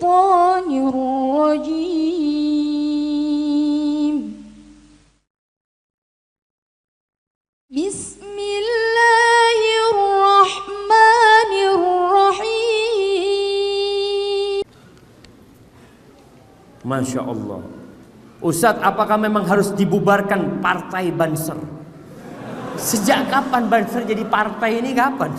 الشيطان الرجيم بسم الله الرحمن الرحيم. Masya Allah. Ustadz, apakah memang harus dibubarkan partai Banser? Sejak kapan Banser jadi partai ini? Kapan?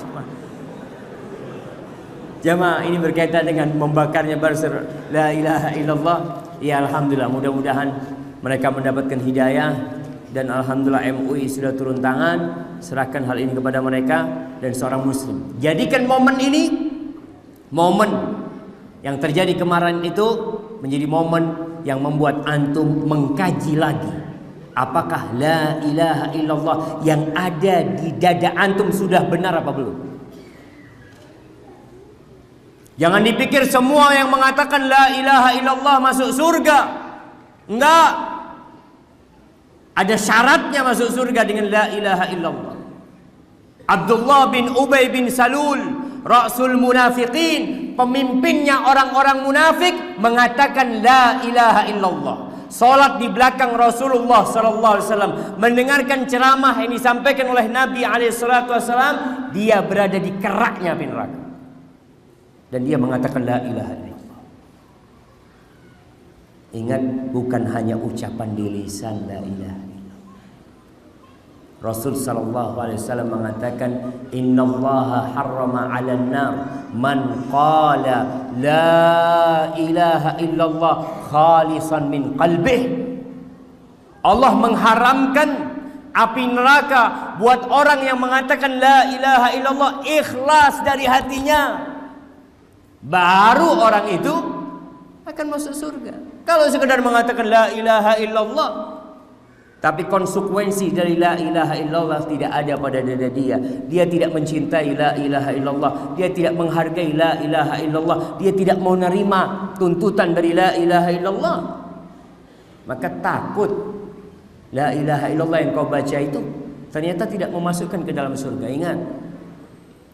Jamaah, ini berkaitan dengan membakarnya Banser la ilaha illallah. Ya alhamdulillah, mudah-mudahan mereka mendapatkan hidayah. Dan alhamdulillah MUI sudah turun tangan. Serahkan hal ini kepada mereka dan seorang muslim. Jadikan momen ini, momen yang terjadi kemarin itu menjadi momen yang membuat antum mengkaji lagi, apakah la ilaha illallah yang ada di dada antum sudah benar apa belum. Jangan dipikir semua yang mengatakan la ilaha illallah masuk surga. Enggak. Ada syaratnya masuk surga dengan la ilaha illallah. Abdullah bin Ubay bin Salul, Rasul Munafiqin, pemimpinnya orang-orang munafik, mengatakan la ilaha illallah. Salat di belakang Rasulullah sallallahu alaihi wasallam, mendengarkan ceramah yang disampaikan oleh Nabi alaihi salatu wasallam, dia berada di keraknya api neraka. Dan dia mengatakan la ilaha illallah. Ingat, bukan hanya ucapan di lisan la ilaha illallah. Rasul sallallahu alaihi wasallam mengatakan, innallaha harrama 'alan nar man qala la ilaha illallah khalisan min qalbih. Allah mengharamkan api neraka buat orang yang mengatakan la ilaha illallah ikhlas dari hatinya. Baru orang itu akan masuk surga. Kalau sekedar mengatakan la ilaha illallah, tapi konsekuensi dari la ilaha illallah tidak ada pada dada dia. Dia tidak mencintai la ilaha illallah. Dia tidak menghargai la ilaha illallah. Dia tidak mau menerima tuntutan dari la ilaha illallah. Maka takut la ilaha illallah yang kau baca itu ternyata tidak memasukkan ke dalam surga. Ingat,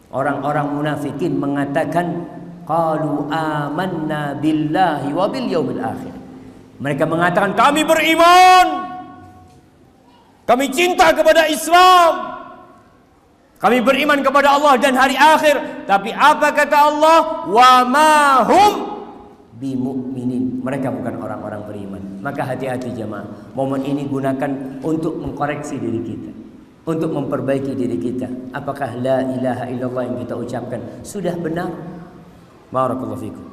orang-orang munafikin mengatakan qalu amanna billahi wa bil yaumil akhir. Mereka mengatakan kami beriman, kami cinta kepada Islam, kami beriman kepada Allah dan hari akhir. Tapi apa kata Allah? Wa ma hum bimu'minin. Mereka bukan orang-orang beriman. Maka hati-hati jemaah. Momen ini gunakan untuk mengkoreksi diri kita, untuk memperbaiki diri kita. Apakah la ilaha illallah yang kita ucapkan sudah benar? Barakallahu fikum.